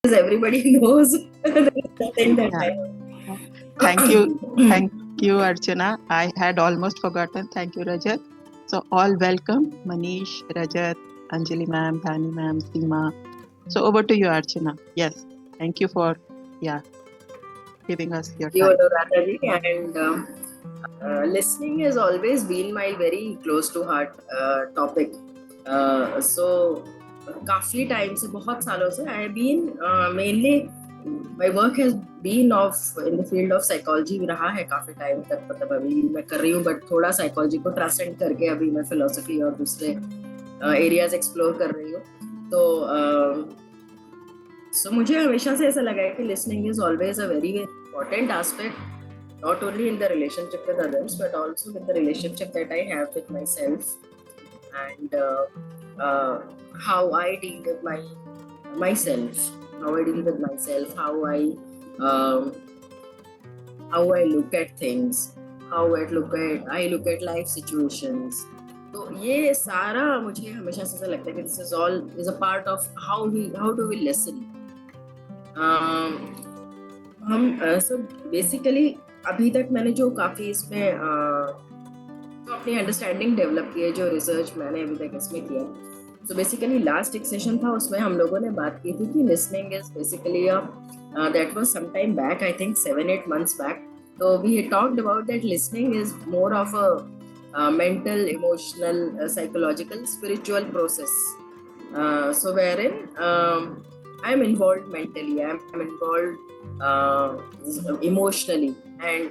everybody knows. There is nothing that Yeah. Thank you, Archana. I had almost forgotten. Thank you, Rajat. So all welcome, Manish, Rajat, Anjali ma'am, Dhani ma'am, Seema. So over to you, Archana. Yes, thank you for giving us your you, time. Anuradha ji, and listening has always been my very close to heart topic. So काफी time से बहुत सालों से I have been mainly my work has been of in the field of psychology रहा है काफी time तक, मतलब अभी मैं कर रही हूँ, बट थोड़ा साइकोलॉजी को ट्रांसेंड करके अभी मैं फिलोसफी और दूसरे एरियाज एक्सप्लोर कर रही हूँ. तो सो मुझे हमेशा से ऐसा लगा है कि listening is always a very important aspect, not only in the relationship with others, but also with the relationship that I have with myself, and how I deal with myself, how I deal with myself, how I look at things, how I look at life situations. तो ये सारा मुझे हमेशा से ऐसा लगता है कि this is all is a part of how do we listen. हम so basically अभी तक मैंने जो काफी इसमें तो अपनी अंडरस्टैंडिंग डेवलप की है, जो रिसर्च मैंने अभी तक इसमें किया. सो बेसिकली लास्ट एक सेशन था, उसमें हम लोगों ने बात की थी कि listening is basically that was some time back, I think 7-8 months back. तो we talked about that listening is more of a mental, emotional, psychological, spiritual process. So wherein I'm involved mentally, I'm involved emotionally, and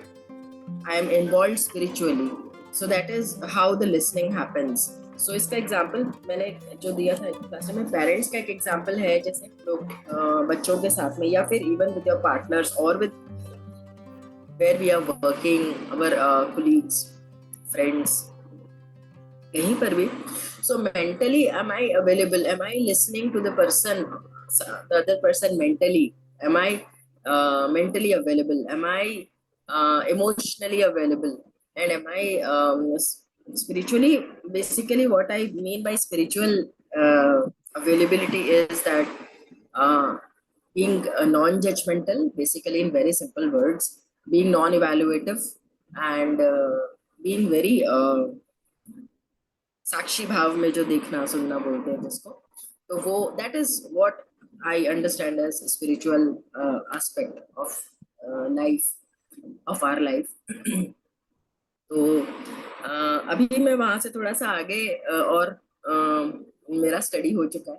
I'm involved spiritually. So that is how the listening happens. So इसका example मैंने जो दिया था class में, parents का एक example है, जैसे लोग बच्चों के साथ में या फिर इवन विद योर पार्टनर्स और with where we are working, our colleagues, friends, कहीं पर भी. So mentally, am I available? Am I listening to the other person mentally? Am I mentally available? Am I emotionally available? And am I spiritually? Basically, what I mean by spiritual availability is that being non-judgmental, basically in very simple words, being non-evaluative, and being very साक्षी भाव में जो देखना सुनना बोलते हैं जिसको, तो वो that is what I understand as spiritual aspect of life, of our life. तो अभी मैं वहां से थोड़ा सा आगे और मेरा स्टडी हो चुका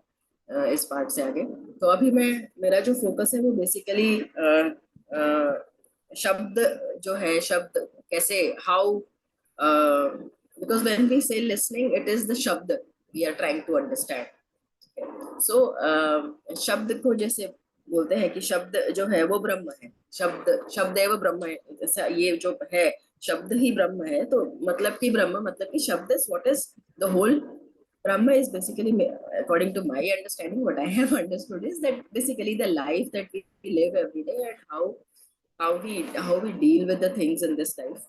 है इस पार्ट से आगे. तो अभी मेरा जो फोकस है वो बेसिकली शब्द जो है, शब्द कैसे, how, because when we say listening, it is the shabd we are trying to understand. So शब्द को जैसे बोलते हैं कि शब्द जो है वो ब्रह्म है, शब्द एव ब्रह्म है, जैसा ये जो है शब्द ही ब्रह्म है. तो मतलब कि ब्रह्म मतलब कि शब्द is what is the whole. Brahma is basically, according to my understanding, what I have understood is that basically the life that we live every day, and how we deal with the things in this life.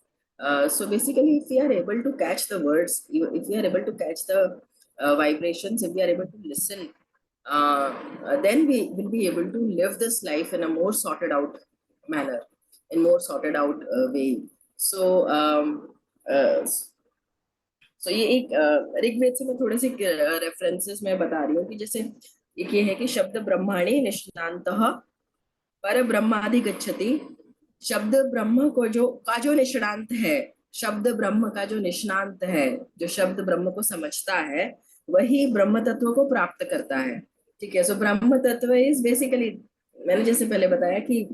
So basically, if we are able to catch the words, if we are able to catch the vibrations, if we are able to listen, then we will be able to live this life in a more sorted out manner, in more sorted out way. So so ये एक ऋग्वेद से मैं थोड़े से references में बता रही हूँ कि जैसे एक ये है कि शब्द ब्रह्माणि निष्णान्तः पर ब्रह्माधिगच्छति. शब्द ब्रह्म को जो निष्णांत है, शब्द ब्रह्म का जो निष्णांत है, जो शब्द ब्रह्म को समझता है, वही ब्रह्म तत्व को प्राप्त करता है. ठीक है. सो ब्रह्म तत्व इज बेसिकली, मैंने जैसे पहले बताया कि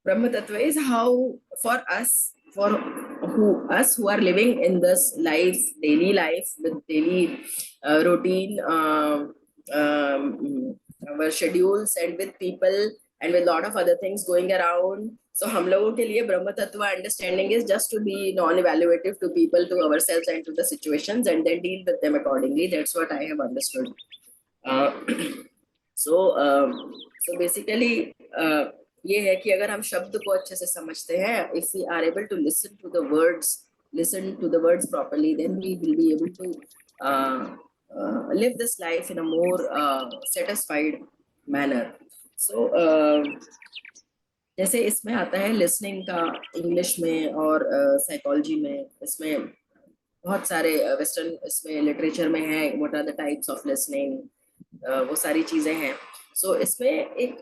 ब्रह्म तत्व is how for us, for us who are living in this life, daily life, with daily routine, our schedules, and with people, and with a lot of other things going around. So हम लोगों के लिए ब्रह्म तत्व understanding is just to be non-evaluative to people, to ourselves, and to the situations, and then deal with them accordingly. That's what I have understood. So basically ये है कि अगर हम शब्द को अच्छे से समझते हैं, if we are able to listen to the words properly, then we will be able to live this life in a more satisfied manner. So जैसे इसमें आता है लिसनिंग का इंग्लिश में और साइकोलॉजी में, इसमें बहुत सारे वेस्टर्न इसमें लिटरेचर में है, what are the types of listening, वो सारी चीजें हैं. सो इसमें एक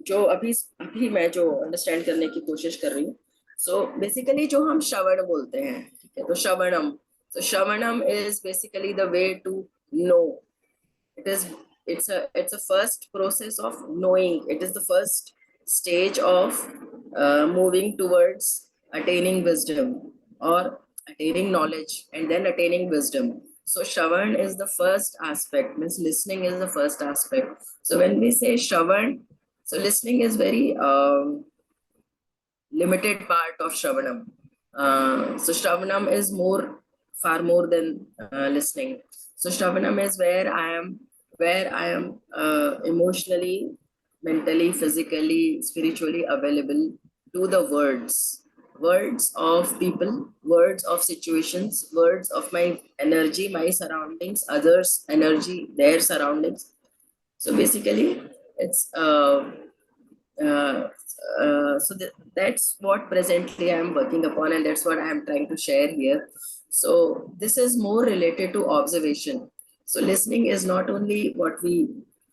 जो अभी अभी मैं जो अंडरस्टैंड करने की कोशिश कर रही हूँ, सो बेसिकली जो हम श्रवण बोलते हैं, ठीक है, तो श्रवणम, so shravanam is basically the way to know. It is, it's a first process of knowing. It is the first stage of moving towards attaining wisdom or attaining knowledge and then attaining wisdom. So Shravan is the first aspect, means listening is the first aspect. So when we say Shravan, so listening is very limited part of Shravanam. So Shravanam is far more than listening. So Shravanam is where I am emotionally, mentally, physically, spiritually available to the words of people, words of situations, words of my energy, my surroundings, others' energy, their surroundings. So basically, it's uh, that's what presently I am working upon, and that's what I am trying to share here. So this is more related to observation. So listening is not only what we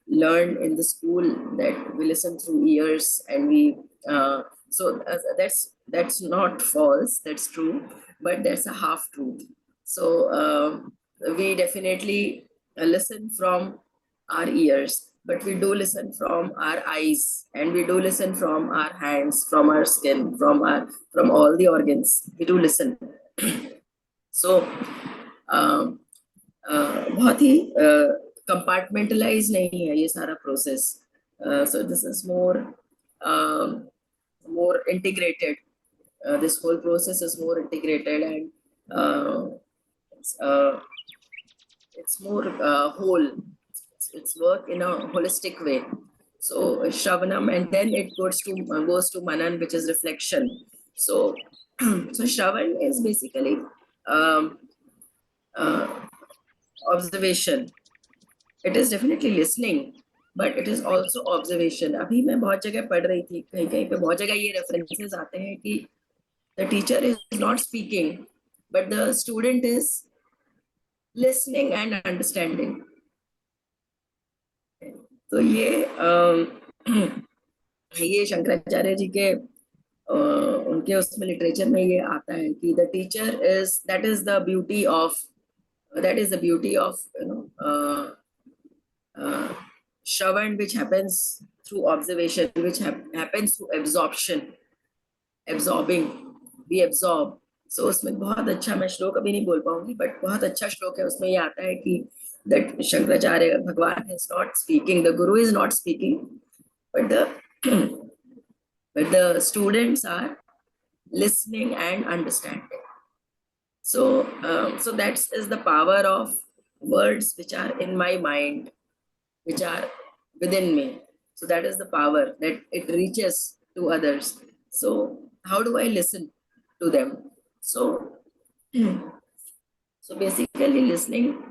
learn in the school, that we listen through ears and we that's not false, that's true, but that's a half truth. So we definitely listen from our ears, but we do listen from our eyes, and we do listen from our hands, from our skin, from all the organs. We do listen. So बहुत ही compartmentalise नहीं है ये सारा process. So this is more integrated. This whole process is more integrated, and it's more whole. It's work in a holistic way. So Shravanam, and then it goes to Manan, which is reflection. So so Shravan is basically um, uh, observation. It is definitely listening, but it is also observation. अभी मैं बहुत जगह पढ़ रही थी, कहीं कहीं पे बहुत जगह ये रेफरेंसेस आते हैं कि the teacher is not speaking, but the student is listening and understanding. तो ये शंकराचार्य जी के उनके उसमें लिटरेचर में ये आता है कि the teacher is that is the beauty of Shravan, which happens through observation, which happens through absorbing, we absorb. So उसमें बहुत अच्छा, मैं श्लोक अभी नहीं बोल पाऊंगी, बट बहुत अच्छा श्लोक है, उसमें ये आता है कि that Shankaracharya Bhagwan is not speaking, the Guru is not speaking, but the students are listening and understanding. So so that is the power of words which are in my mind, which are within me. So that is the power that it reaches to others. So how do I listen to them? So so basically listening,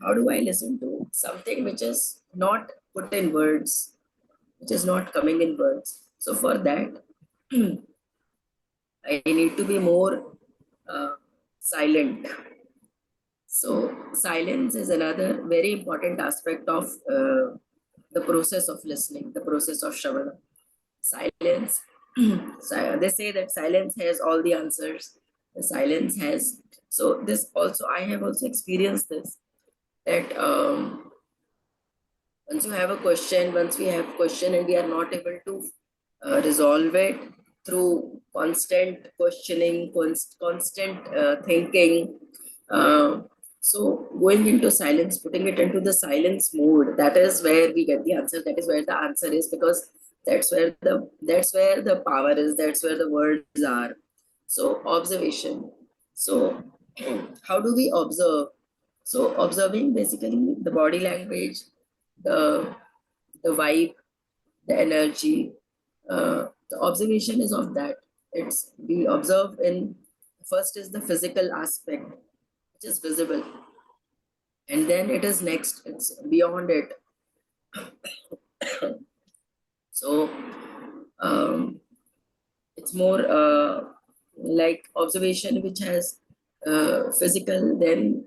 how do I listen to something which is not put in words, which is not coming in words? So for that, I need to be more silent. So silence is another very important aspect of the process of listening, the process of Shravana. Silence. So they say that silence has all the answers. The silence has. So this also, I have also experienced this, that once you have a question, once we have question and we are not able to resolve it through constant questioning, constant thinking, so going into silence, putting it into the silence mode, that is where we get the answer. That is where the answer is, because that's where the power is. That's where the words are. So observation. So how do we observe? So observing basically the body language, the the vibe, the energy. The observation is of that. It's we observe in, first is the physical aspect, which is visible, and then it is next. It's beyond it. So it's more like observation which has physical, then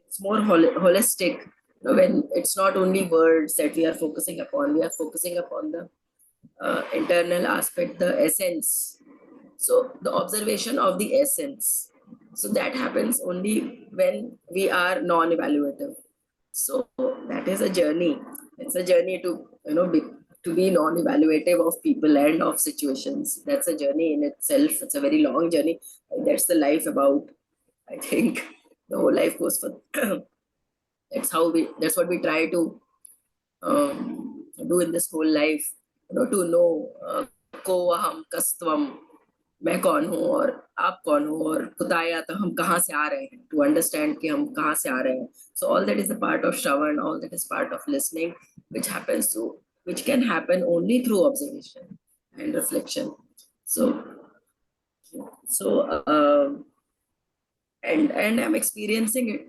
it's more holistic. When it's not only words that we are focusing upon, we are focusing upon the internal aspect, the essence. So the observation of the essence. So that happens only when we are non-evaluative. So that is a journey. It's a journey to to be non-evaluative of people and of situations. That's a journey in itself. It's a very long journey. That's the life about. I think the whole life goes for. That's what we try to do in this whole life. To know को हम कस्तवम, मैं कौन हूँ और आप कौन हो और कुताया तो हम कहाँ से आ रहे हैं, टू अंडरस्टैंड कि हम कहाँ से आ रहे हैं. So all that is a part of Shravan, all that is part of listening, which can happen only through observation and reflection. So and I'm experiencing it.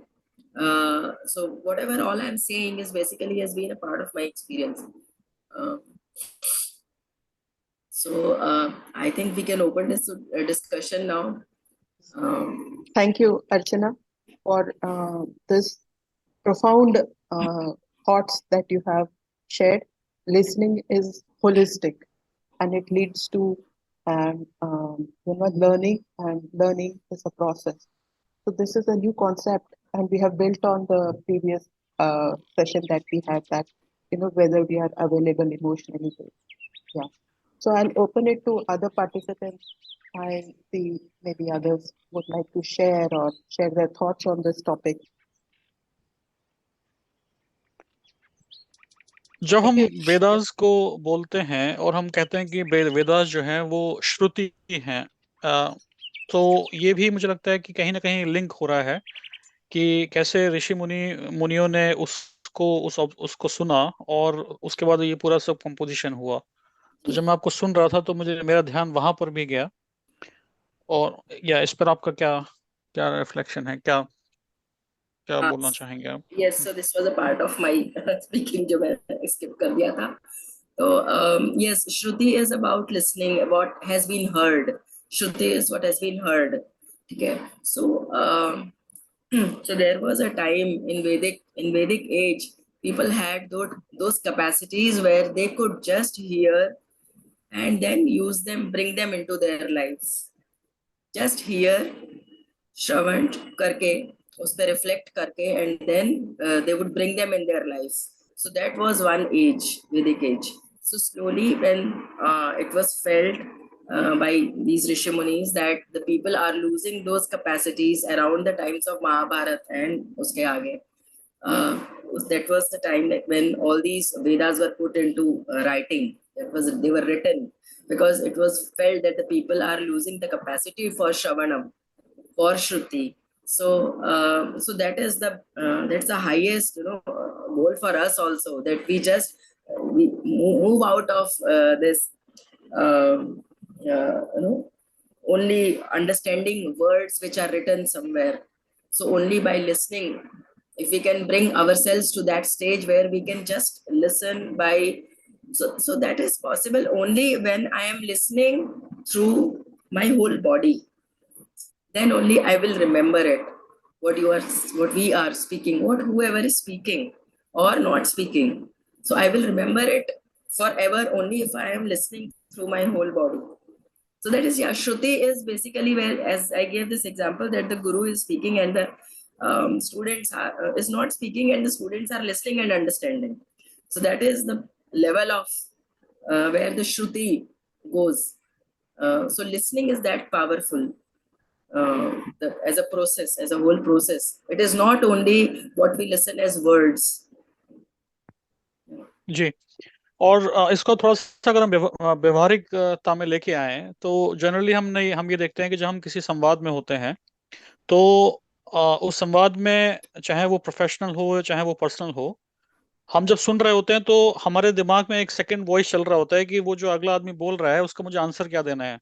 So whatever all I'm saying is basically has been a part of my experience. Uh, I think we can open this discussion now. Thank you, Archana, for this profound thoughts that you have shared. Listening is holistic, and it leads to learning, and learning is a process. So this is a new concept, and we have built on the previous session that we had, that whether we are available emotionally. Yeah. So I'll open it to other participants. I see maybe others would like to share or share their thoughts on this topic. जब हम Thank you. Vedas को बोलते हैं और हम कहते हैं कि वेदास जो है वो श्रुति हैं, तो ये भी मुझे लगता है कि कहीं ना कहीं लिंक हो रहा है कि कैसे ऋषि मुनियों ने उसको सुना और उसके बाद ये पूरा सब कंपोजिशन हुआ. तो जब मैं आपको सुन रहा था तो मुझे मेरा ध्यान वहां पर भी गया. और या इस पर आपका क्या क्या रिफ्लेक्शन है, क्या क्या बोलना चाहेंगे आप? Yes, so this was a part of my speaking जो मैं skip कर दिया था. So yes, Shruti is about listening, what has been heard. Shruti is what has been heard. Okay. So so there was a time in Vedic age, people had those capacities where they could just hear and then use them, bring them into their lives. Just hear, श्रवण करके उस पर reflect करके, and then they would bring them in their lives. So that was one age, Vedic age. So slowly when it was felt by these Rishi Munis that the people are losing those capacities around the times of Mahabharata and uske aage, uh, that was the time that when all these Vedas were put into writing. They were written because it was felt that the people are losing the capacity for Shravanam, for Shruti. So, so that's the highest goal for us also, that we just we move out of this only understanding words which are written somewhere. So only by listening, if we can bring ourselves to that stage where we can just listen by, so that is possible only when I am listening through my whole body. Then only I will remember it. What we are speaking, what whoever is speaking or not speaking. So I will remember it forever only if I am listening through my whole body. So that is, yeah, Shruti is basically where, as I gave this example, that the guru is speaking and the students is not speaking and the students are listening and understanding. So that is the level of where the Shruti goes. So listening is that powerful. As a process, as a whole process. It is not only what we listen as words. जी. और इसको थोड़ा सा अगर हम व्यवहारिकता में लेके आए तो जनरली हम ये देखते हैं कि जब हम किसी संवाद में होते हैं तो उस संवाद में चाहे वो प्रोफेशनल हो चाहे वो पर्सनल हो, हम जब सुन रहे होते हैं तो हमारे दिमाग में एक सेकंड वॉइस चल रहा होता है कि वो जो अगला आदमी बोल रहा है उसका मुझे आंसर क्या देना है.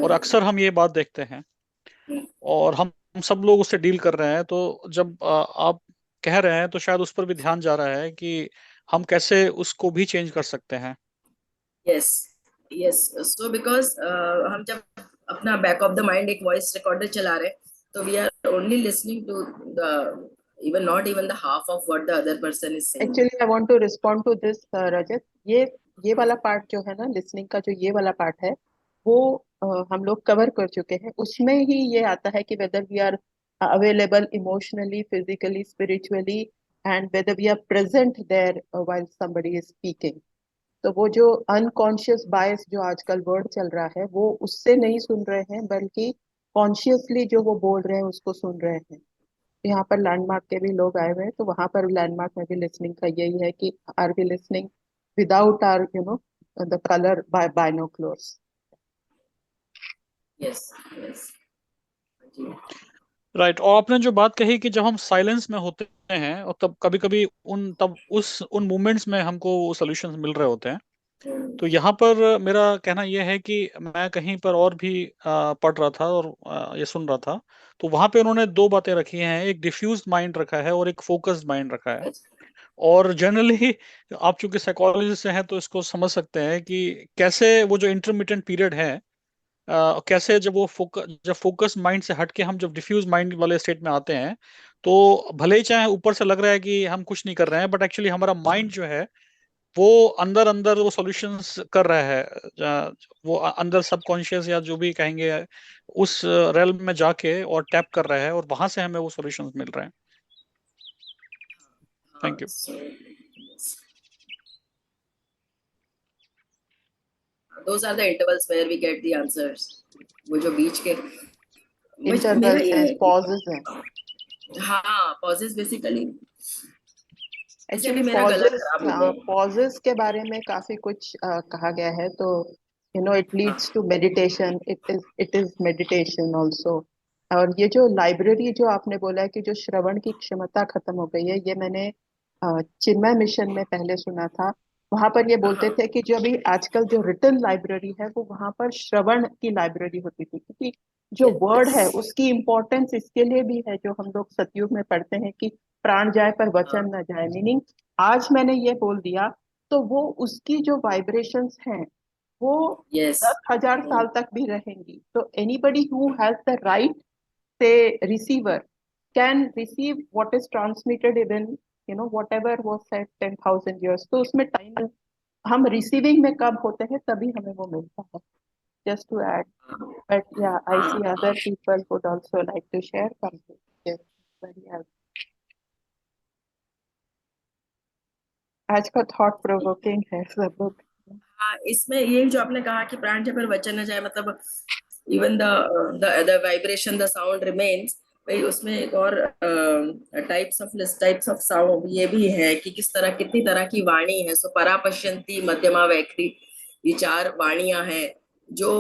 और अक्सर हम ये बात देखते हैं और हम सब लोग उससे डील कर रहे हैं. तो जब आप कह रहे हैं तो शायद उस पर भी ध्यान जा रहा है कि हम कैसे उसको भी चेंज कर सकते हैं? Yes, yes. सो बिकॉज हम जब अपना बैक ऑफ द माइंड एक वॉइस रिकॉर्डर चला रहे हैं, तो we are only listening to the even not even the half of what the other person is saying. Actually I want to respond to this Rajat. ये वाला part जो है ना, लिसनिंग का जो ये वाला पार्ट है, वो हम लोग कवर कर चुके हैं। उसमें ही ये आता है कि whether we are available emotionally, physically, spiritually, and whether we are present there while somebody is speaking. तो वो जो अनकॉन्शियस बायस जो आजकल वर्ड चल रहा है, वो उससे नहीं सुन रहे हैं, बल्कि कॉन्शियसली जो वो बोल रहे हैं उसको सुन रहे हैं। यहाँ पर लैंडमार्क के भी लोग आए हुए हैं, तो वहां पर लैंडमार्क में भी लिसनिंग का यही है कि are we listening without are the colour by binoculars. Yes, yes जी। राइट। और आपने जो बात कही कि जब हम साइलेंस में होते हैं और तब कभी कभी उन मोमेंट्स में हमको सॉल्यूशंस मिल रहे होते हैं। तो यहाँ पर मेरा कहना यह है कि मैं कहीं पर और भी पढ़ रहा था और ये सुन रहा था। तो वहां पे उन्होंने दो बातें रखी हैं, एक डिफ्यूज्ड माइंड रखा है और एक फोकस्ड माइंड रखा है। और जनरली आप चूंकि साइकोलॉजिस्ट से हैं तो इसको समझ सकते हैं कि कैसे वो जो इंटरमीडिएट पीरियड है, कैसे जब फोकस माइंड से हटके हम जब डिफ्यूज माइंड वाले स्टेट में आते हैं, तो भले ही चाहे ऊपर से लग रहा है कि हम कुछ नहीं कर रहे हैं, बट एक्चुअली हमारा माइंड जो है वो अंदर अंदर वो सॉल्यूशंस कर रहा है। वो अंदर सबकॉन्शियस या जो भी कहेंगे उस रेल्म में जाके और टैप कर रहा है और वहां से हमें वो सॉल्यूशंस मिल रहे हैं। हाँ, thank you. so yes. Those are the intervals where we get the answers. वो जो बीच के मेरा इंटरवल्स ये हैं, है कि पॉजेज हैं। हाँ, पॉजेस बेसिकली। एक्चुअली एक्चुअली मेरा गला पॉजेस, खराब हो गया है। पॉजेस के बारे में काफी कुछ कहा गया है। तो इट हाँ, leads to meditation, it is meditation also. और ये जो लाइब्रेरी जो आपने बोला है कि जो श्रवण की क्षमता खत्म हो गई है, ये मैंने चिन्मय मिशन में पहले सुना था। वहां पर ये बोलते हाँ, थे कि जो अभी आजकल जो रिटन लाइब्रेरी है, वो वहां पर श्रवण की लाइब्रेरी होती थी, क्योंकि जो वर्ड यस, है उसकी इम्पोर्टेंस इसके लिए भी है, जो हम लोग सतयुग में पढ़ते हैं कि प्राण जाए पर हाँ, वचन न जाए। मीनिंग आज मैंने ये बोल दिया, तो वो उसकी जो वाइब्रेशंस हैं, वो यस, 10,000 साल तक भी रहेंगी। तो anybody who has the right, set receiver, can receive what is transmitted even whatever वो सेट 10,000 years। तो उसमें टाइम हम रिसीविंग में कब होते हैं, तभी हमें वो मिलता है। जस्ट टू ऐड, बट या आई सी हाँ। Other people would also like to share something. Very, आज का थॉट प्रोवोकिंग है सब लोग। हाँ, इसमें ये जो आपने कहा कि प्राण जब पर वचन न जाए, मतलब even the vibration the sound remains. भाई उसमें एक और टाइप्स ऑफ साउंड ये भी है कि किस तरह कितनी तरह की वाणी है। सो परा पश्यंती, मध्यमा, वैखरी, ये चार वाणियां हैं जो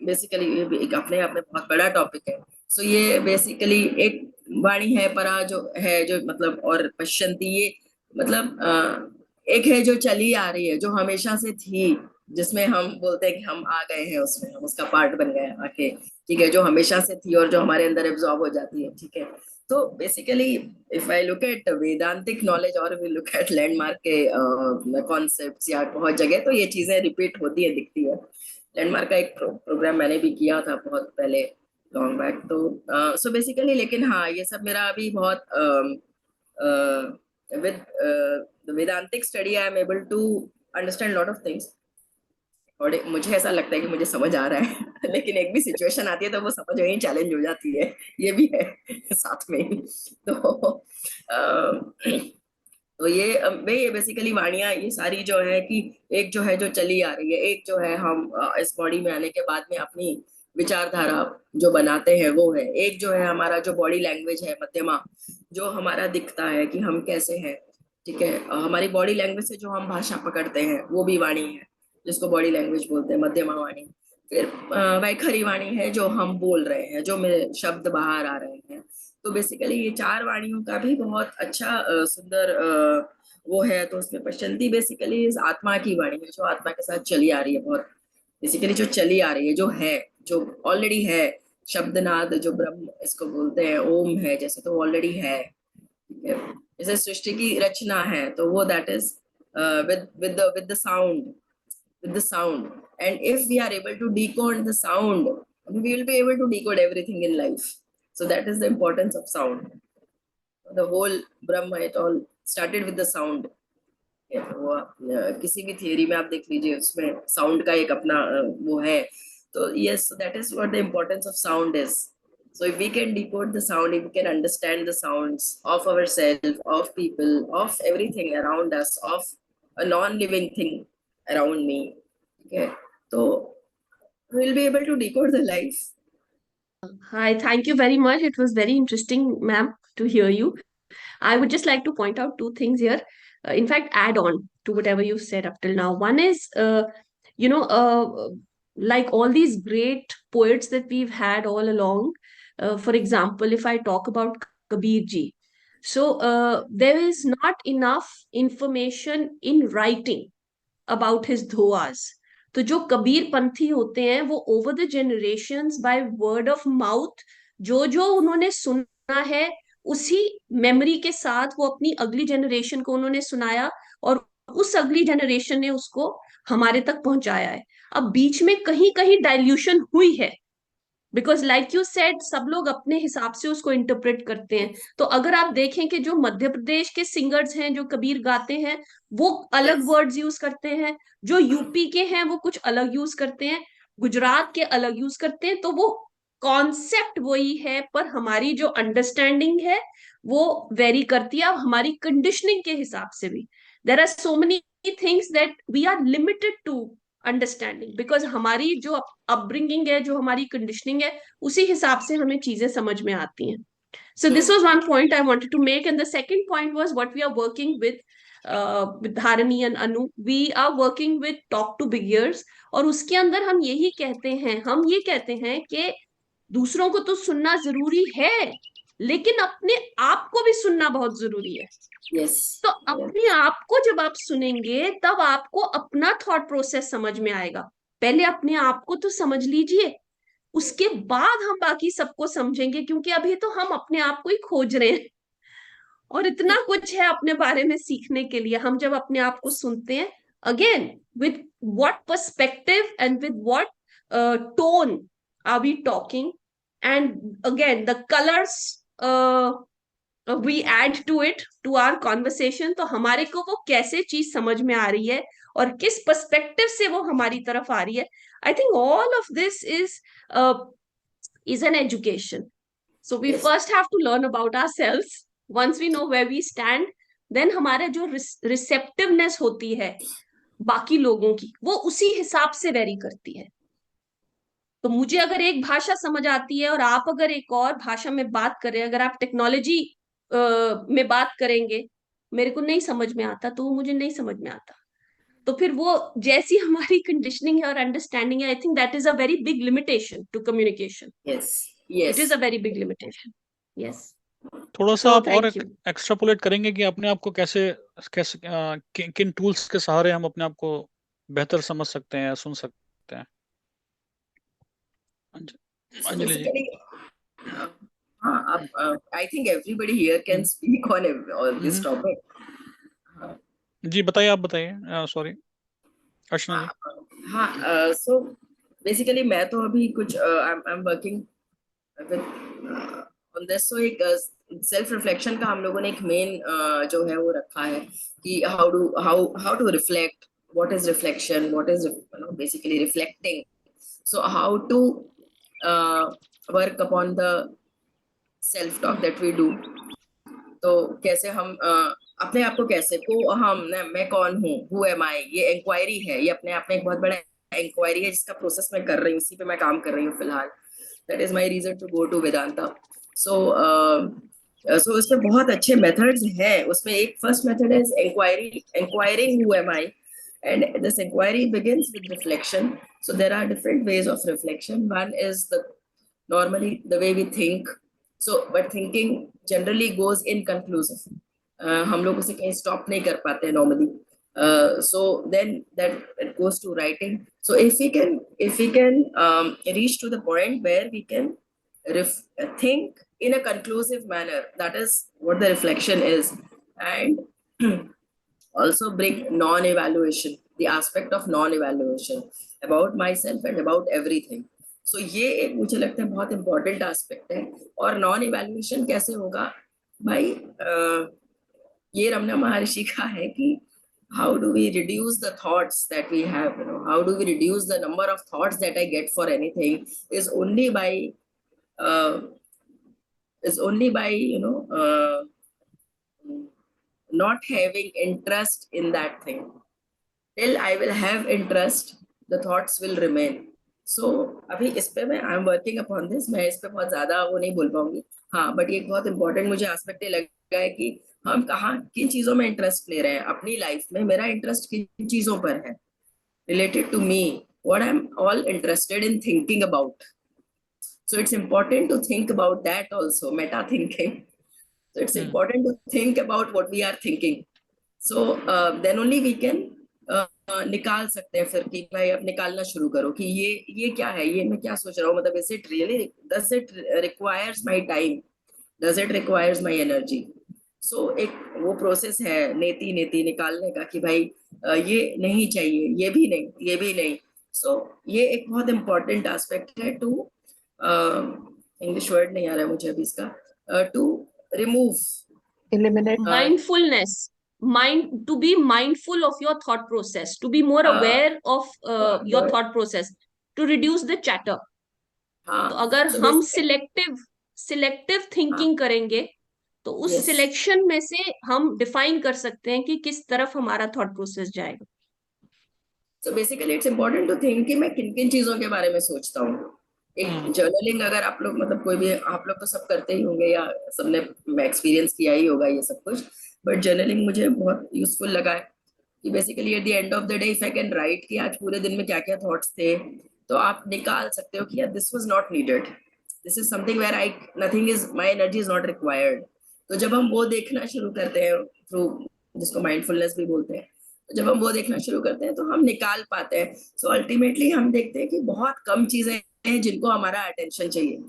बेसिकली ये भी एक अपने आप में बहुत बड़ा टॉपिक है। सो ये बेसिकली एक वाणी है परा जो है, जो मतलब, और पश्यंती ये मतलब एक है जो चली आ रही है, जो हमेशा से थी, जिसमें हम बोलते हैं कि हम आ गए हैं उसमें, हम उसका पार्ट बन गए आके। ठीक है, जो हमेशा से थी और जो हमारे अंदर एब्जॉर्ब हो जाती है। ठीक है, तो basically if I look at वेदांतिक knowledge और वी लुक एट लैंडमार्क के कॉन्सेप्ट्स या बहुत जगह, तो ये चीजें रिपीट होती है, दिखती है। लैंडमार्क का एक प्रोग्राम मैंने भी किया था बहुत पहले, लॉन्ग बैक। तो सो बेसिकली, लेकिन हाँ, ये सब मेरा अभी बहुत with the Vedantic study, I am able to understand a lot of things। और मुझे ऐसा लगता है कि मुझे समझ आ रहा है लेकिन एक भी सिचुएशन आती है तो वो समझ में ही चैलेंज हो जाती है, ये भी है साथ में ही। तो तो ये बेसिकली वाणियां ये सारी जो है कि एक जो है जो चली आ रही है, एक जो है हम इस बॉडी में आने के बाद में अपनी विचारधारा जो बनाते हैं वो है, एक जो है हमारा जो बॉडी लैंग्वेज है मध्यमा, जो हमारा दिखता है कि हम कैसे हैं। ठीक है, हमारी बॉडी लैंग्वेज से जो हम भाषा पकड़ते हैं वो भी वाणी है, जिसको बॉडी लैंग्वेज बोलते हैं, मध्यमा वाणी। फिर वैखरी वाणी है, जो हम बोल रहे हैं, जो मेरे शब्द बाहर आ रहे हैं। तो बेसिकली ये चार वाणियों का भी बहुत अच्छा सुंदर वो है। तो उसमें पश्चंती बेसिकली इस आत्मा की वाणी है, जो आत्मा के साथ चली आ रही है, बहुत बेसिकली जो चली आ रही है, जो है, जो ऑलरेडी है। शब्दनाद जो ब्रह्म इसको बोलते हैं, ओम है जैसे, तो ऑलरेडी है। ठीक है, जैसे सृष्टि की रचना है, तो वो that is with the sound, and if we are able to decode the sound, we will be able to decode everything in life. So that is the importance of sound. The whole Brahma, it all started with the sound. वो किसी भी theory में आप देख लीजिए, उसमें sound का एक अपना वो है. तो yes, so that is what the importance of sound is. So if we can decode the sound, if we can understand the sounds of ourselves, of people, of everything around us, of a non-living thing around me, okay, so we'll be able to decode the life. Hi, thank you very much. It was very interesting, ma'am, to hear you. I would just like to point out two things here. In fact, add on to whatever you said up till now. One is, you know, like all these great poets that we've had all along. For example, if I talk about Kabir ji, so there is not enough information in writing about his धोआस. तो जो कबीर पंथी होते हैं वो over the generations by word of mouth जो उन्होंने सुना है उसी मेमोरी के साथ वो अपनी अगली जनरेशन को उन्होंने सुनाया और उस अगली जनरेशन ने उसको हमारे तक पहुंचाया है. अब बीच में कहीं कहीं डाइल्यूशन हुई है बिकॉज लाइक यू सेड सब लोग अपने हिसाब से उसको इंटरप्रेट करते हैं. तो अगर आप देखें कि जो मध्य प्रदेश के सिंगर्स हैं जो कबीर गाते हैं वो अलग वर्ड्स यूज करते हैं, जो यूपी के हैं वो कुछ अलग यूज करते हैं, गुजरात के अलग यूज करते हैं. तो वो कॉन्सेप्ट वही है पर हमारी जो अंडरस्टैंडिंग है वो वेरी करती है. अब हमारी कंडीशनिंग के हिसाब से भी there are so many things that we are limited to understanding because हमारी जो अपब्रिंगिंग है, जो हमारी कंडीशनिंग है, उसी हिसाब से हमें चीजें समझ में आती हैं. So this was one point I wanted to make, and the second point was what we are working with Dharani and Anu. We are working with talk to big ears, और उसके अंदर हम यही कहते हैं, हम ये कहते हैं कि दूसरों को तो सुनना जरूरी है लेकिन अपने आप को भी सुनना बहुत जरूरी है. Yes. तो अपने आप को जब आप सुनेंगे तब आपको अपना थॉट प्रोसेस समझ में आएगा. पहले अपने आप को तो समझ लीजिए, उसके बाद हम बाकी सबको समझेंगे क्योंकि अभी तो हम अपने आप को ही खोज रहे हैं और इतना कुछ है अपने बारे में सीखने के लिए. हम जब अपने आप को सुनते हैं again with what perspective and with what tone are we talking and again the colours we add to it to our conversation. तो हमारे को वो कैसे चीज समझ में आ रही है और किस पर्सपेक्टिव से वो हमारी तरफ आ रही है. I think all of this is an education. So we first have to learn about ourselves. Once we know where we stand, then हमारे जो receptiveness होती है बाकी लोगों की वो उसी हिसाब से वेरी करती है. तो मुझे अगर एक भाषा समझ आती है और आप अगर एक और भाषा में बात करें, अगर आप टेक्नोलॉजी में बात करेंगे, मेरे को नहीं समझ में आता तो वो मुझे नहीं समझ में आता. तो फिर वो जैसी हमारी कंडीशनिंग है और अंडरस्टैंडिंग है, I think that is a very big limitation to communication. Yes. Yes. It is a very big limitation. Yes. थोड़ा सा So, आप और thank you. एक्स्ट्रापोलेट करेंगे कि अपने आप को कैसे कैसे किन टूल्स के सहारे हम अपने आप को बेहतर समझ सकते हैं, सुन सकते हैं. So Anjali ji. basically, I think everybody here can speak on this topic. जी बताइए, आप बताइए. सॉरी अर्चना जी. हाँ, so basically मैं तो अभी कुछ I'm working with on this. So एक सेल्फ रिफ्लेक्शन का हम लोगों ने एक मेन जो है वो रखा है कि how to reflect, what is reflection, what is basically reflecting. So how to work upon the self talk that we do. तो कैसे हम अपने आप को कैसे को मैं कौन हूँ, who am I, ये इंक्वायरी है, ये अपने आप में एक बहुत बड़ा इंक्वायरी है जिसका प्रोसेस मैं कर रही हूँ, उसी पे मैं काम कर रही हूँ फिलहाल. That is my reason to go to Vedanta. So उसमें बहुत अच्छे मेथड्स हैं. उसमें एक first method is enquiring who am I, and this inquiry begins with reflection. So there are different ways of reflection. One is normally the way we think. So but thinking generally goes inconclusive. हम लोग उसे कहीं stop नहीं कर पाते normally. So then that it goes to writing. So if we can reach to the point where we can think in a conclusive manner, that is what the reflection is. And also bring non-evaluation, the aspect of non-evaluation about myself and about everything. So ये एक मुझे लगता है बहुत important aspect है. और non-evaluation कैसे होगा भाई? ये रमना महर्षि का है कि how do we reduce the thoughts that we have, how do we reduce the number of thoughts that I get for anything is only by uh, not having interest in that thing. Till I will have interest, the thoughts will remain. So अभी इस पे मैं आई am working upon this, मैं इस पे बहुत ज्यादा वो नहीं बोल पाऊंगी. हाँ, बट ये एक बहुत इंपॉर्टेंट मुझे एस्पेक्ट ये लगा है कि हम कहाँ किन चीजों में इंटरेस्ट ले रहे हैं अपनी लाइफ में. मेरा इंटरेस्ट किन चीजों पर है related to me, what I'm all interested in thinking about. So it's important to think about that also, meta thinking. So it's important to think about what we are thinking. So then only we can निकाल सकते हैं फिर कि भाई अब निकालना शुरू करो कि ये क्या है, ये मैं क्या सोच रहा हूँ, मतलब is it really, does it requires my time, does it requires my energy. So एक वो प्रोसेस है नेति नेति निकालने का कि भाई ये नहीं चाहिए, ये भी नहीं, ये भी नहीं. So ये एक बहुत इम्पोर्टेंट एस्पेक्ट है टू, इंग्लिश वर्ड नहीं आ रहा है मुझे अभी इसका, to remove, Eliminate. mindfulness, to be mindful of your thought process, to be more aware of your thought process, to reduce the chatter. तो अगर हम सिलेक्टिव थिंकिंग करेंगे तो उस सिलेक्शन में से हम डिफाइन कर सकते हैं कि किस तरफ हमारा थॉट प्रोसेस जाएगा. So basically it's important to think कि मैं किन किन चीजों के बारे में सोचता हूँ. एक जर्नलिंग अगर आप लोग, मतलब कोई भी, आप लोग तो सब करते ही होंगे या सबने एक्सपीरियंस किया ही होगा ये सब कुछ, बट जर्नलिंग मुझे बहुत यूजफुल लगा है कि basically at the end of the day if I can write कि आज पूरे दिन में क्या क्या थॉट्स थे, तो आप निकाल सकते हो कि यार this was not needed, this is something where I nothing is, my energy is not required. तो जब हम वो देखना शुरू करते हैं थ्रू, जिसको माइंडफुलनेस भी बोलते हैं, जब हम वो देखना शुरू करते हैं तो हम निकाल पाते हैं. सो अल्टीमेटली हम देखते हैं कि बहुत कम चीजें हैं जिनको हमारा अटेंशन चाहिए.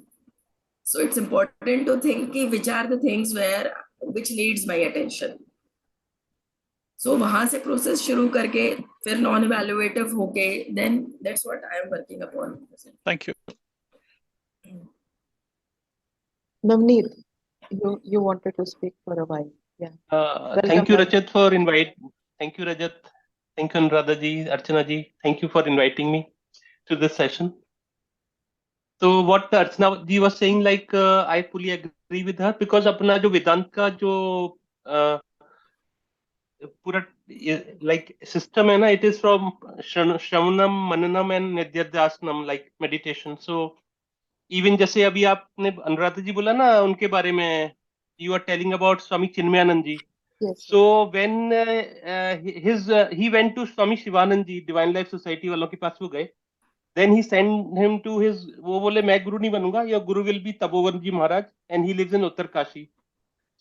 So it's important to think कि which are the things where which needs my attention. So वहां से प्रोसेस शुरू करके फिर नॉन इवैल्यूएटिव होके, then that's what I am working upon. Thank you. Navneet, you wanted to speak for a while. Yeah. Thank you, Rajat, for inviting. Thank you, Rajat. Thank you, Anuradha ji, Archana ji. Thank you for inviting me to this session. So what Archana ji was saying, like I fully agree with her, because अपना जो वेदांत का जो पूरा like system है ना, it is from Shravanam, Mananam and Nididhyasana, like meditation. So even जैसे अभी आपने अनुराधा जी बोला ना उनके बारे में, you are telling about Swami Chinmayanand ji. Yes. So when he went to Swami Shivanand ji, Divine Life Society वालों के पास वो गए, then he sent him to his, वो बोले मैं गुरु नहीं बनूंगा, your guru will be Tapovan ji Maharaj and he lives in Uttar Kashi.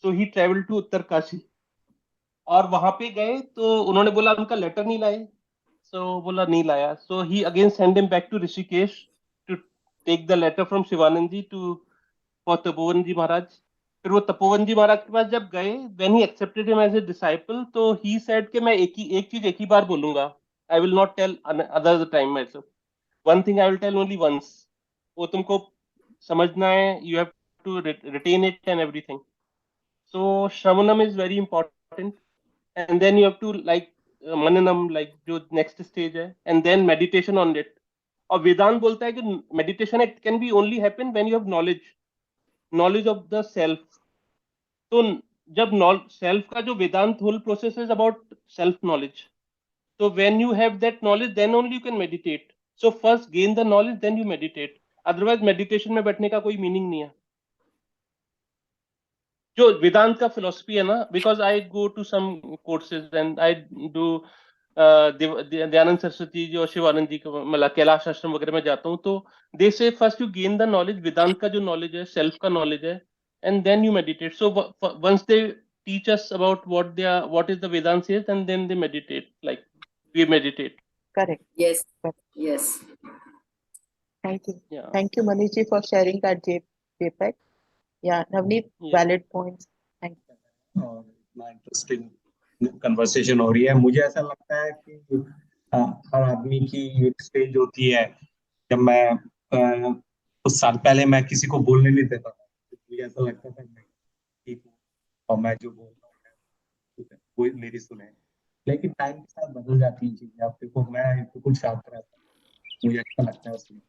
So he traveled to Uttar Kashi. और वहां पे गए तो उन्होंने बोला उनका लेटर नहीं लाए, so बोला नहीं लाया. So he again sent him back to Rishikesh to take the letter from Shivanand ji to for Tapovan ji Maharaj. फिर वो तपोवन जी महाराज के पास जब गए, when he accepted him as a disciple, तो he said कि मैं एक चीज एक ही बार बोलूंगा, I will not tell other time myself. One thing I will tell only once. वो तुमको समझना है, you have to retain it and everything. So Shravanam is very important, and then you have to like Mananam, like जो next stage है, and then meditation on it. और वेदांत बोलता है कि meditation it can be only happen when you have knowledge of the self. तो जब self का जो Vedanta whole process is about self knowledge, तो when you have that knowledge then only you can meditate. So first gain the knowledge then you meditate, otherwise meditation में बैठने का कोई meaning नहीं है. जो वेदांत का फिलोसफी है ना, because I go to some courses and I do Dayanand Saraswati ji और शिवानंद जी का, मतलब कैलाश आश्रम वगैरह में जाता हूँ, तो they say first you gain the knowledge, Vedanta का जो नॉलेज है, सेल्फ का नॉलेज है, and then you meditate. So once they teach us about what is the Vedanta says, and then they meditate, like we meditate. Correct. Yes. Correct. Yes. Thank you. Yeah. Thank you, Manish ji, for sharing that JPEG. Yeah, Navneet, Yeah. valid points. Thank you. Interesting. Conversation हो रही है। मुझे ऐसा लगता है कि हर आदमी की एक स्टेज होती है। जब मैं कुछ साल पहले मैं किसी को बोलने नहीं देता था, तो मुझे ऐसा लगता था मैं ठीक हूँ और मैं जो बोल रहा हूँ ठीक है, कोई मेरी सुने। लेकिन टाइम के साथ बदल जाती हैं चीजें। आप देखो, मैं तो कुछ शांत रहता हूँ, मुझे अच्छा लगता है उसमें।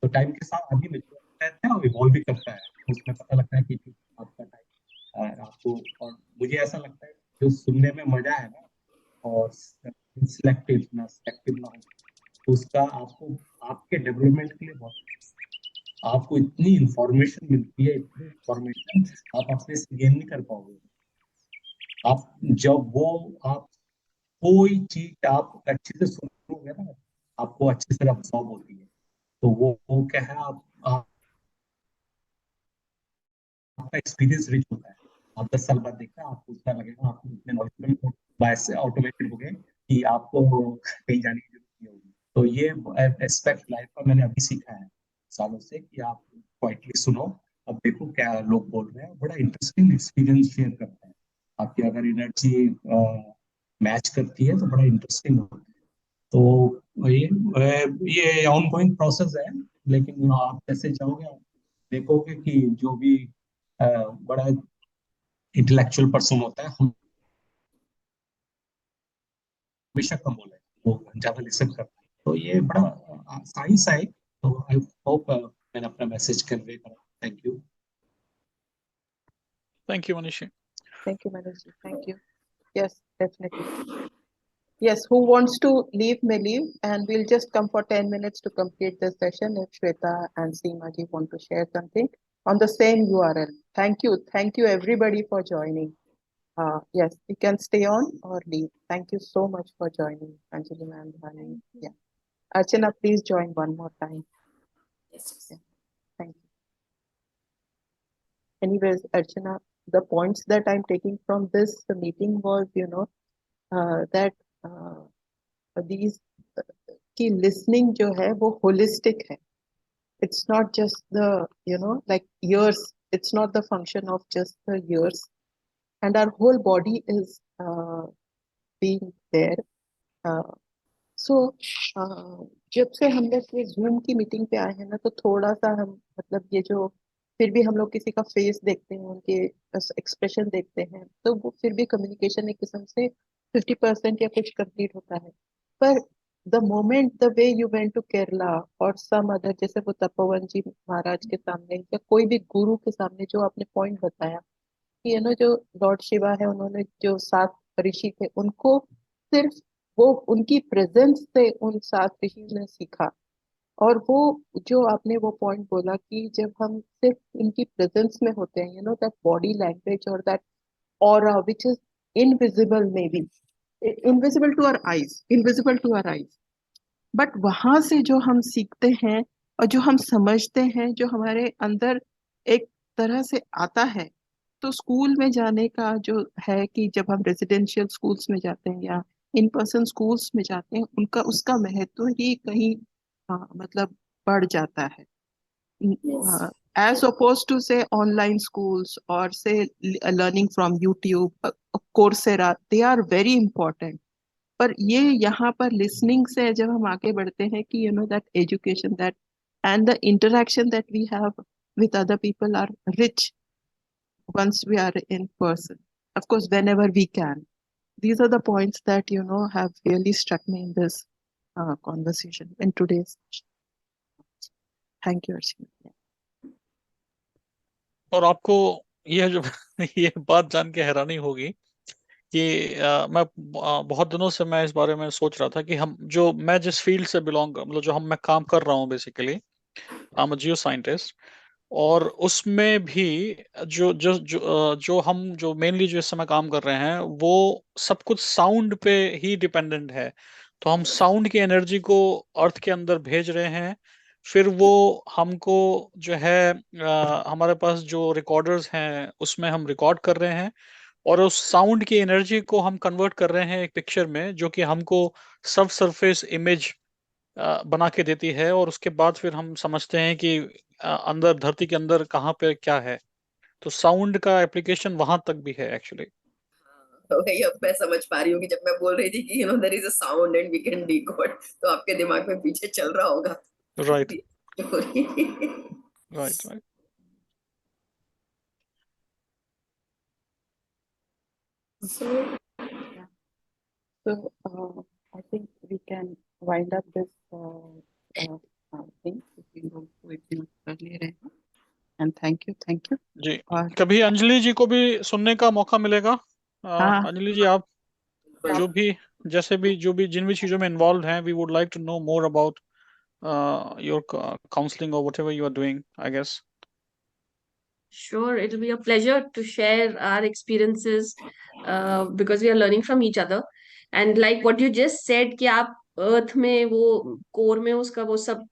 तो टाइम के साथ आदमी मेच्योर रहता है और इवॉल्व भी करता है। उसमें पता लगता है कि ठीक, आपका टाइम आपको। और मुझे ऐसा लगता है जो सुनने में मजा है ना, और सिलेक्टिव ना हो, तो उसका आपको आपके डेवलपमेंट के लिए बहुत, आपको इतनी इंफॉर्मेशन मिलती है, इतनी इंफॉर्मेशन आप अपने से गेन नहीं कर पाओगे। आप जब वो आप कोई चीज आप अच्छे से सुनोगे ना, आपको अच्छे से अब्सॉर्ब होती है। तो वो क्या है, आपका एक्सपीरियंस रिच होता है। आप 10 साल बाद देखना, आपको उतना लगेगा, आपको इतने नॉलेजेबल बायस से ऑटोमेटेड हो गए कि आपको कहीं जाने की जरूरत नहीं होगी। तो ये एस्पेक्ट लाइफ का मैंने अभी सीखा है सालों से, कि आप क्वाइटली सुनो, अब देखो क्या लोग बोल रहे हैं। बड़ा इंटरेस्टिंग एक्सपीरियंस शेयर करते हैं। आपकी अगर एनर्जी मैच करती है तो बड़ा इंटरेस्टिंग होता है। तो ये ऑनगोइंग प्रोसेस है। लेकिन आप जैसे जाओगे, आप देखोगे कि जो भी बड़ा इंटेलेक्चुअल पर्सन होता है, हमेशा कम बोला है, वो ज्यादा लिसन करता है। तो ये बड़ा साइंस है। तो आई होप मैंने अपना मैसेज कन्वे करा। Thank you. Thank you Manishi. Thank you, Manish. Thank you. Yes, definitely. Yes, who wants to leave may leave, and we'll just come for 10 minutes to complete this session if Shweta and Seema ji want to share something on the same URL. Thank you. Thank you everybody for joining. Yes, you can stay on or leave. Thank you so much for joining, Anjali ma'am, Dhani. Yeah. Archana, please join one more time. Yes. Yeah. Thank you. Anyways, Archana, the points that I'm taking from this meeting was, that these की listening जो है वो holistic है. It's not just the, like ears. It's not the function of just the ears, and our whole body is being there. सो जब से हम लोग ये जूम की मीटिंग पे आए हैं ना, तो थोड़ा सा हम, मतलब ये जो, फिर भी हम लोग किसी का फेस देखते हैं, उनके एक्सप्रेशन देखते हैं, तो वो फिर भी कम्युनिकेशन एक किस्म से 50% या कुछ कंप्लीट होता है। पर the moment the way you went to Kerala और सम अदर, जैसे वो तपोवन जी महाराज के सामने या कोई भी गुरु के सामने जो आपने पॉइंट बताया कि जो लॉर्ड शिवा है, उन्होंने जो 7 ऋषि थे उनको सिर्फ वो उनकी प्रेजेंस से उन 7 ऋषि ने सीखा। और वो जो आपने वो पॉइंट बोला कि जब हम सिर्फ उनकी प्रेजेंस में होते हैं, दैट बॉडी लैंग्वेज और that aura which is invisible, may be invisible to our eyes, invisible to our eyes, but वहां से जो हम सीखते हैं और जो हम समझते हैं, जो हमारे अंदर एक तरह से आता है, तो स्कूल में जाने का जो है कि जब हम रेजिडेंशियल स्कूल्स में जाते हैं या इन पर्सन स्कूल्स में जाते हैं, उनका उसका महत्व ही कहीं मतलब बढ़ जाता है, Yes. as opposed to say online schools or say learning from YouTube, Coursera. They are very important. पर ये यहाँ पर listening से जब हम आगे बढ़ते हैं कि that education, that and the interaction that we have with other people are rich once we are in person. Of course, whenever we can. These are the points that have really struck me in this conversation in today's session. Thank you, Archana. और आपको यह जो ये बात जान के हैरानी होगी कि बहुत दिनों से मैं इस बारे में सोच रहा था कि मैं जिस फील्ड से बिलोंग, मतलब मैं काम कर रहा हूँ basically, I am Jio scientist. और उसमें भी जो मेनली जो इस समय काम कर रहे हैं, वो सब कुछ साउंड पे ही डिपेंडेंट है। तो हम साउंड की एनर्जी को अर्थ के अंदर भेज रहे हैं, फिर वो हमको जो है हमारे पास जो रिकॉर्डर्स हैं उसमें हम रिकॉर्ड कर रहे हैं, और उस साउंड की एनर्जी को हम कन्वर्ट कर रहे हैं एक पिक्चर में, जो कि हमको सब सरफेस इमेज बना के देती है। और उसके बाद फिर हम समझते हैं कि अंदर धरती के अंदर कहाँ पे क्या है। तो साउंड का एप्लीकेशन वहां तक भी है एक्चुअली। वही अब मैं समझ पा रही हूँ कि जब मैं बोल रही थी कि there is a sound and we can decode, तो आपके दिमाग में पीछे चल रहा होगा। Right right. Right. So Yeah. So I think we can wind up this thing. We will do it earlier. And thank you जी, और कभी अंजलि जी को भी सुनने का मौका मिलेगा। हाँ अंजलि जी, आप जो भी जैसे भी जिन भी चीजों में इन्वॉल्व हैं, we would like to know more about your counselling और whatever you are doing, I guess. Sure, it'll be a pleasure to share our experiences because we are learning from each other. And like what you just said कि आप अर्थ में वो core में उसका वो सब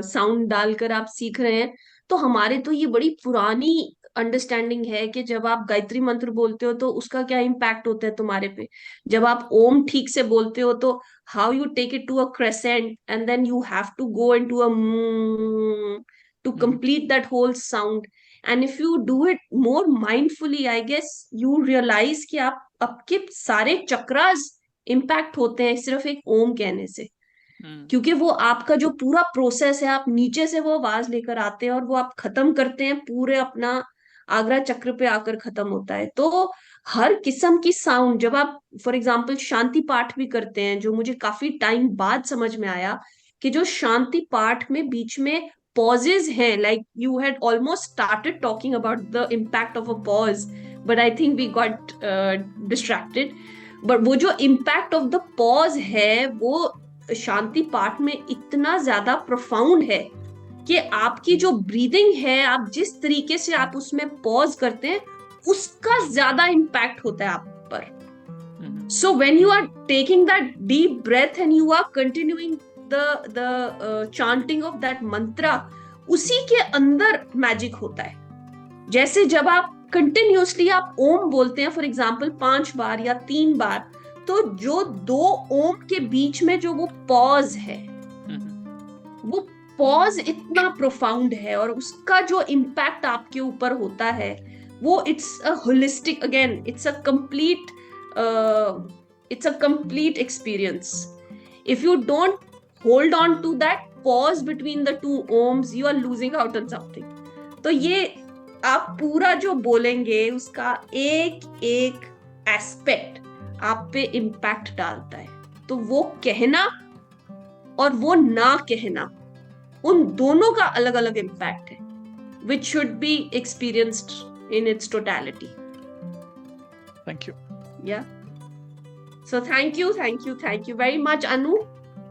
sound डालकर आप सीख रहे हैं, तो हमारे तो ये बड़ी पुरानी अंडरस्टैंडिंग है कि जब आप गायत्री मंत्र बोलते हो तो उसका क्या इम्पैक्ट होता है तुम्हारे पे। जब आप ओम ठीक से बोलते हो तो how you take it to a crescent and then you have to go into a to complete that whole sound. And if you do it more mindfully I guess you realise कि आप आपके सारे chakras impact होते हैं सिर्फ एक ओम कहने से, क्योंकि वो आपका जो पूरा प्रोसेस है, आप नीचे से वो आवाज लेकर आते हैं और वो आप खत्म करते हैं पूरे अपना आगरा चक्र पे आकर खत्म होता है। तो हर किस्म की साउंड जब आप फॉर एग्जाम्पल शांति पाठ भी करते हैं, जो मुझे काफी टाइम बाद समझ में आया कि जो शांति पाठ में बीच में pauses हैं, like you had almost started talking about the impact of a pause but I think we got distracted, but वो जो impact of the pause है वो शांति पाठ में इतना ज्यादा profound है कि आपकी जो ब्रीदिंग है, आप जिस तरीके से आप उसमें पॉज करते हैं उसका ज्यादा इम्पैक्ट होता है आप पर। So when you are taking that deep breath and you are continuing the chanting of that mantra, उसी के अंदर मैजिक होता है। जैसे जब आप कंटिन्यूसली आप ओम बोलते हैं फॉर एग्जाम्पल 5 बार या 3 बार, तो जो 2 ओम के बीच में जो वो पॉज है, वो पॉज इतना प्रोफाउंड है और उसका जो इम्पैक्ट आपके ऊपर होता है वो it's a holistic, again it's a complete experience. If you don't hold on to that pause between the 2 ohms, you are losing out on something. तो ये आप पूरा जो बोलेंगे उसका एक एक एस्पेक्ट आप पे इम्पैक्ट डालता है। तो वो कहना और वो ना कहना, उन दोनों का अलग अलग इम्पैक्ट है, which should be experienced in its totality. Thank you. Yeah. So thank you very much, Anu.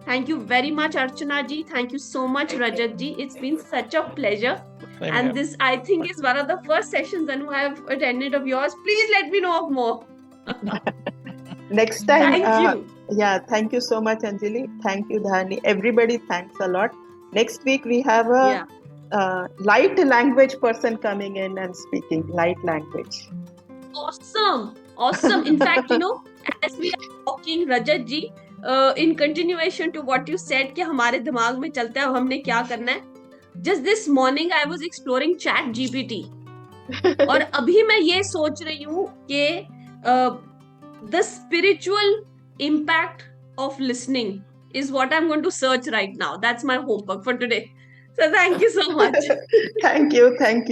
Thank you very much, Archana ji. Thank you so much, Rajat ji. It's been such a pleasure. Same And here. this, I think, is one of the first sessions, Anu, I have attended of yours. Please let me know of more. next time. Thank you. Yeah, thank you so much, Anjali. Thank you, Dhani. Everybody, thanks a lot. Next week we have a light language person coming in and speaking light language. Awesome. In fact, as we are talking, Rajat ji, in continuation to what you said कि हमारे दिमाग में चलता है हमने क्या करना है, just this morning I was exploring chat GPT और अभी मैं ये सोच रही हूँ कि the spiritual impact of listening is what I'm going to search right now. That's my homework for today. So thank you so much. Thank you. Thanks.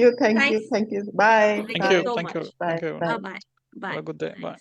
Bye. Thank you. so Thank much. you. Bye. Bye. Bye. Have a good day. Bye.